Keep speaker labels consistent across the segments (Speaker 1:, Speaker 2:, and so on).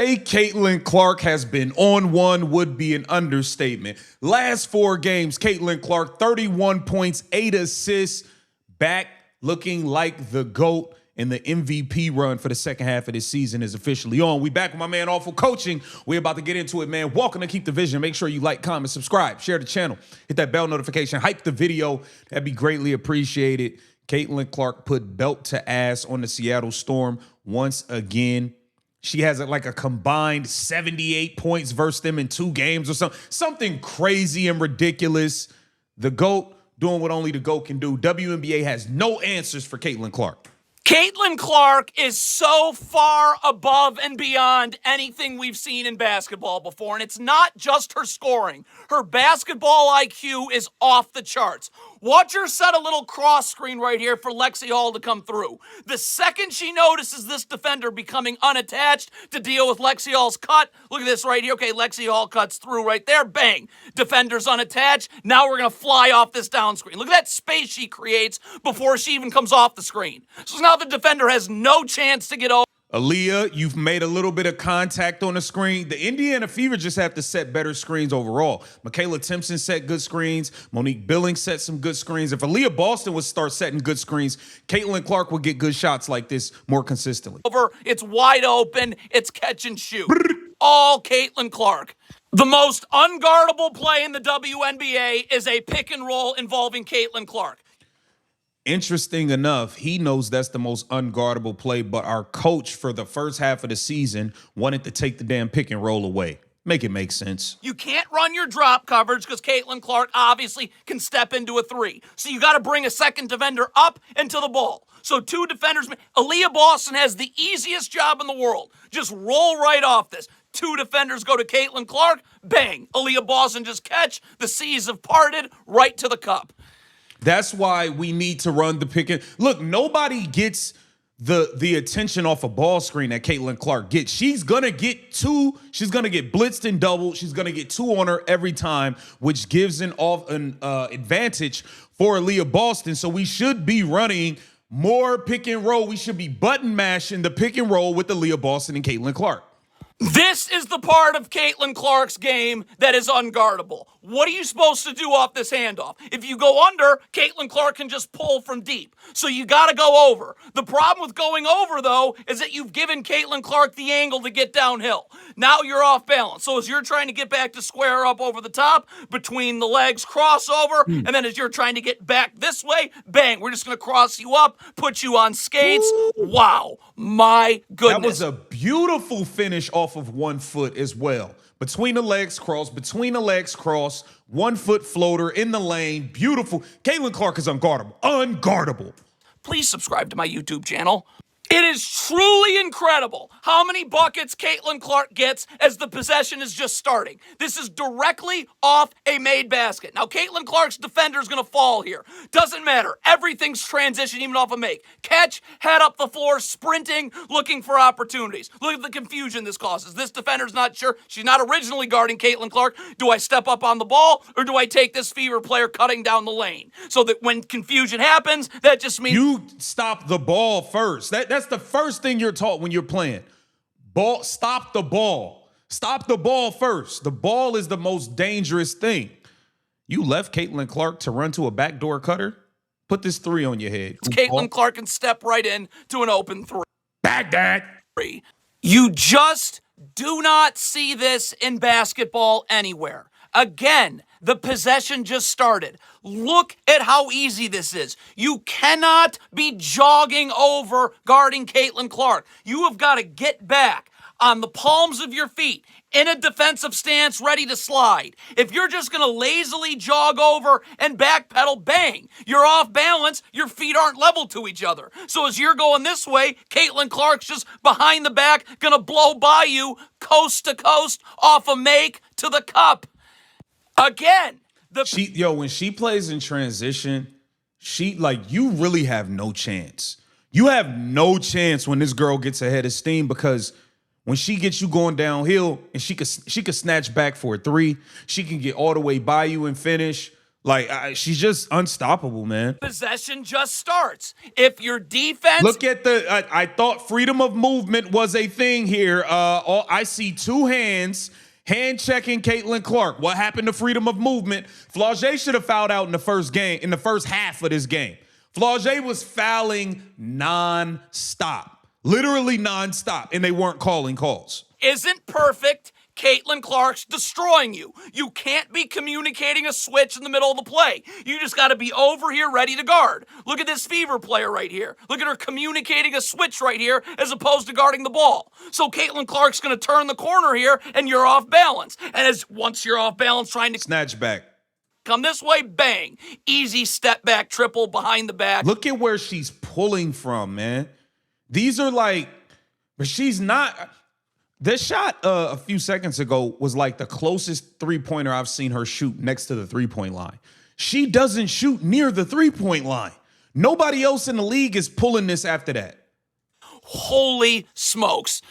Speaker 1: Hey, Caitlin Clark has been on one would be an understatement. Last 4 games, Caitlin Clark, 31 points, 8 assists, back looking like the GOAT, and the MVP run for the second half of this season is officially on. We back with my man Awful Coaching. We're about to get into it, man. Welcome to Keep the Vision. Make sure you like, comment, subscribe, share the channel, hit that bell notification, hype the video. That'd be greatly appreciated. Caitlin Clark put belt to ass on the Seattle Storm once again. She has like a combined 78 points versus them in 2 games or something crazy and ridiculous. The GOAT doing what only the GOAT can do. WNBA has no answers for Caitlin Clark.
Speaker 2: Caitlin Clark is so far above and beyond anything we've seen in basketball before, and it's not just her scoring. Her basketball IQ is off the charts. Watch her set a little cross screen right here for Lexi Hall to come through. The second she notices this defender becoming unattached to deal with Lexi Hall's cut, look at this right here. Okay, Lexi Hall cuts through right there. Bang. Defender's unattached. Now we're going to fly off this down screen. Look at that space she creates before she even comes off the screen. So now the defender has no chance to get over.
Speaker 1: Aaliyah, you've made a little bit of contact on the screen. The Indiana Fever just have to set better screens overall. Michaela Timpson set good screens. Monique Billings set some good screens. If Aaliyah Boston would start setting good screens, Caitlin Clark would get good shots like this more consistently.
Speaker 2: It's wide open. It's catch and shoot. All Caitlin Clark. The most unguardable play in the WNBA is a pick and roll involving Caitlin Clark.
Speaker 1: Interesting enough, he knows that's the most unguardable play, but our coach for the first half of the season wanted to take the damn pick and roll away. Make it make sense.
Speaker 2: You can't run your drop coverage because Caitlin Clark obviously can step into a 3. So you got to bring a second defender up and to the ball. So 2 defenders. Aaliyah Boston has the easiest job in the world. Just roll right off this. 2 defenders go to Caitlin Clark. Bang. Aaliyah Boston just catch. The seas have parted right to the cup.
Speaker 1: That's why we need to run the pick and look. Nobody gets the attention off a ball screen that Caitlin Clark gets. She's gonna get 2. She's gonna get blitzed and doubled. She's gonna get 2 on her every time, which gives an advantage for Aaliyah Boston. So we should be running more pick and roll. We should be button mashing the pick and roll with Aaliyah Boston and Caitlin Clark.
Speaker 2: This is the part of Caitlin Clark's game that is unguardable. What are you supposed to do off this handoff? If you go under, Caitlin Clark can just pull from deep. So you got to go over. The problem with going over, though, is that you've given Caitlin Clark the angle to get downhill. Now you're off balance. So as you're trying to get back to square up over the top, between the legs, crossover, and then as you're trying to get back this way, bang, we're just going to cross you up, put you on skates. Ooh. Wow, my goodness.
Speaker 1: That was a beautiful finish off of 1 foot as well. Between the legs cross, 1 foot floater in the lane. Beautiful. Caitlin Clark is unguardable. Unguardable.
Speaker 2: Please subscribe to my YouTube channel. It is truly incredible how many buckets Caitlin Clark gets as the possession is just starting. This is directly off a made basket. Now, Caitlin Clark's defender is going to fall here. Doesn't matter. Everything's transition, even off a make. Catch, head up the floor, sprinting, looking for opportunities. Look at the confusion this causes. This defender's not sure. She's not originally guarding Caitlin Clark. Do I step up on the ball, or do I take this Fever player cutting down the lane? So that when confusion happens, that just means
Speaker 1: you stop the ball first. That's the first thing you're taught when you're playing. Stop the ball. Stop the ball first. The ball is the most dangerous thing. You left Caitlin Clark to run to a backdoor cutter? Put this 3 on your head.
Speaker 2: Caitlin Clark can step right in to an open 3.
Speaker 1: Back that.
Speaker 2: You just do not see this in basketball anywhere. Again, the possession just started. Look at how easy this is. You cannot be jogging over guarding Caitlin Clark. You have got to get back on the palms of your feet in a defensive stance, ready to slide. If you're just going to lazily jog over and backpedal, bang, you're off balance. Your feet aren't level to each other. So as you're going this way, Caitlin Clark's just behind the back, going to blow by you coast to coast off a make to the cup. Again,
Speaker 1: when she plays in transition, you really have no chance. You have no chance when this girl gets ahead of steam, because when she gets you going downhill and she could snatch back for a 3, she can get all the way by you and finish. Like, she's just unstoppable, man.
Speaker 2: Possession just starts. If your defense...
Speaker 1: Look at I thought freedom of movement was a thing here. I see two hands, hand checking Caitlin Clark. What happened to freedom of movement? Flau'jae should have fouled out in the first game, in the first half of this game. Flau'jae was fouling non-stop, literally non-stop, and they weren't calling calls.
Speaker 2: Isn't perfect. Caitlin Clark's destroying you. You can't be communicating a switch in the middle of the play. You just got to be over here ready to guard. Look at this Fever player right here. Look at her communicating a switch right here as opposed to guarding the ball. So Caitlin Clark's going to turn the corner here and you're off balance. And once you're off balance trying to
Speaker 1: snatch back,
Speaker 2: come this way, bang. Easy step back triple behind the back.
Speaker 1: Look at where she's pulling from, man. These are like, but she's not... This shot a few seconds ago was like the closest three-pointer I've seen her shoot next to the three-point line. She doesn't shoot near the three-point line. Nobody else in the league is pulling this after that.
Speaker 2: Holy smokes.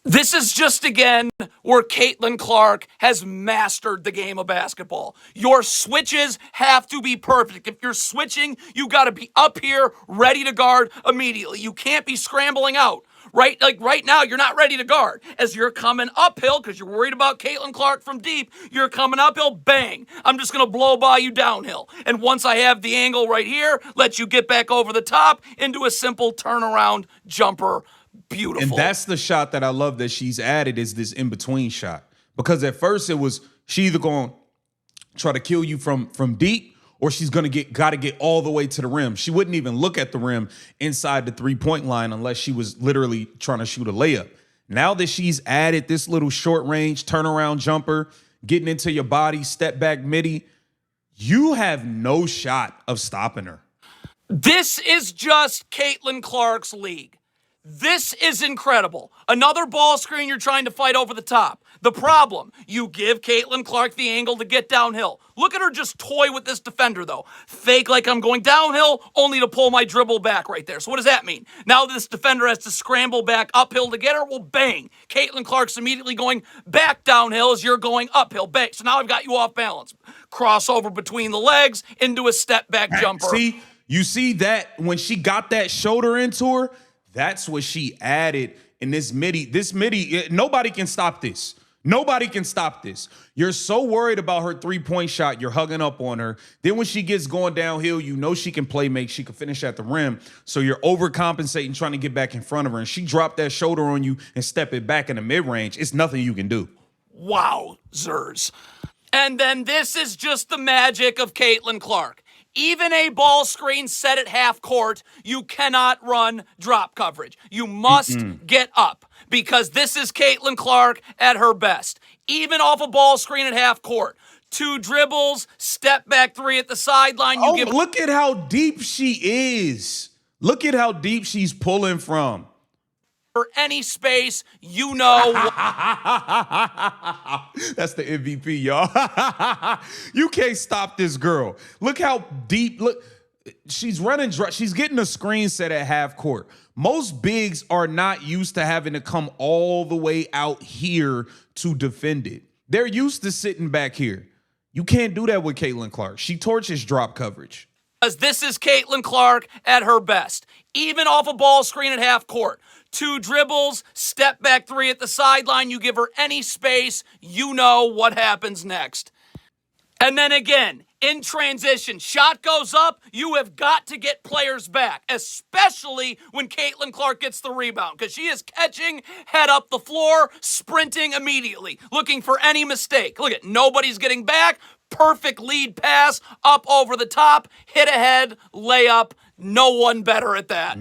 Speaker 2: This is just, again, where Caitlin Clark has mastered the game of basketball. Your switches have to be perfect. If you're switching, you got to be up here, ready to guard immediately. You can't be scrambling out. Right, like right now, you're not ready to guard. As you're coming uphill, because you're worried about Caitlin Clark from deep, you're coming uphill, bang. I'm just going to blow by you downhill. And once I have the angle right here, let you get back over the top into a simple turnaround jumper. Beautiful.
Speaker 1: And that's the shot that I love that she's added, is this in-between shot. Because at first it was, she either going to try to kill you from deep, or she's got to get all the way to the rim. She wouldn't even look at the rim inside the three-point line unless she was literally trying to shoot a layup. Now that she's added this little short-range turnaround jumper, getting into your body, step-back midi, you have no shot of stopping her.
Speaker 2: This is just Caitlin Clark's league. This is incredible. Another ball screen you're trying to fight over the top. The problem, you give Caitlin Clark the angle to get downhill. Look at her just toy with this defender, though. Fake like I'm going downhill, only to pull my dribble back right there. So what does that mean? Now this defender has to scramble back uphill to get her? Well, bang. Caitlin Clark's immediately going back downhill as you're going uphill. Bang. So now I've got you off balance. Crossover between the legs into a step-back jumper.
Speaker 1: See, you see that when she got that shoulder into her, that's what she added in this midi. This midi, nobody can stop this. Nobody can stop this. You're so worried about her three-point shot, you're hugging up on her. Then when she gets going downhill, you know she can play make, she can finish at the rim. So you're overcompensating, trying to get back in front of her. And she dropped that shoulder on you and step it back in the mid-range. It's nothing you can do.
Speaker 2: Wowzers. And then this is just the magic of Caitlin Clark. Even a ball screen set at half court, you cannot run drop coverage. You must get up, because this is Caitlin Clark at her best. Even off a ball screen at half court. 2 dribbles, step back 3 at the sideline.
Speaker 1: Look at how deep she is. Look at how deep she's pulling from.
Speaker 2: For any space, you know.
Speaker 1: That's the MVP, y'all. You can't stop this girl. Look how deep. Look, she's running. She's getting a screen set at half court. Most bigs are not used to having to come all the way out here to defend it. They're used to sitting back here. You can't do that with Caitlin Clark. She torches drop coverage.
Speaker 2: Because this is Caitlin Clark at her best. Even off a ball screen at half court. 2 dribbles, step back 3 at the sideline. You give her any space, you know what happens next. And then again, in transition, shot goes up, you have got to get players back, especially when Caitlin Clark gets the rebound, because she is catching, head up the floor, sprinting immediately, looking for any mistake. Look at, nobody's getting back, perfect lead pass, up over the top, hit ahead, layup, no one better at that.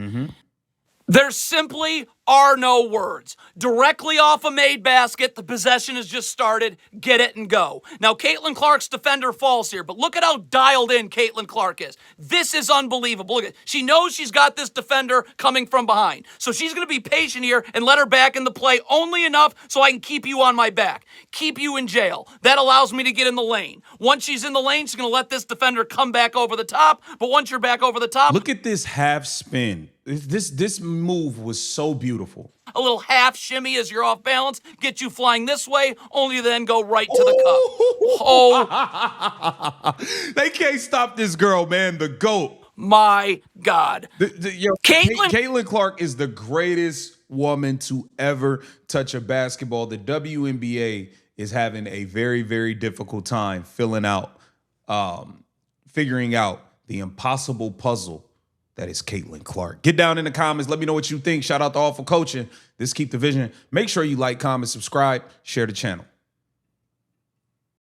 Speaker 2: There simply are no words. Directly off a made basket, the possession has just started. Get it and go. Now, Caitlin Clark's defender falls here, but look at how dialed in Caitlin Clark is. This is unbelievable. Look at, she knows she's got this defender coming from behind. So she's going to be patient here and let her back in the play only enough so I can keep you on my back, keep you in jail. That allows me to get in the lane. Once she's in the lane, she's going to let this defender come back over the top, but once you're back over the top...
Speaker 1: Look at this half spin. This move was so beautiful.
Speaker 2: A little half shimmy as you're off balance, get you flying this way, only to then go right to the cup. Oh
Speaker 1: They can't stop this girl, man. The GOAT.
Speaker 2: my God.
Speaker 1: Caitlin Clark is the greatest woman to ever touch a basketball. The WNBA is having a very, very difficult time figuring out the impossible puzzle that is Caitlin Clark. Get down in the comments. Let me know what you think. Shout out to all for coaching. This Keep the Vision. Make sure you like, comment, subscribe, share the channel.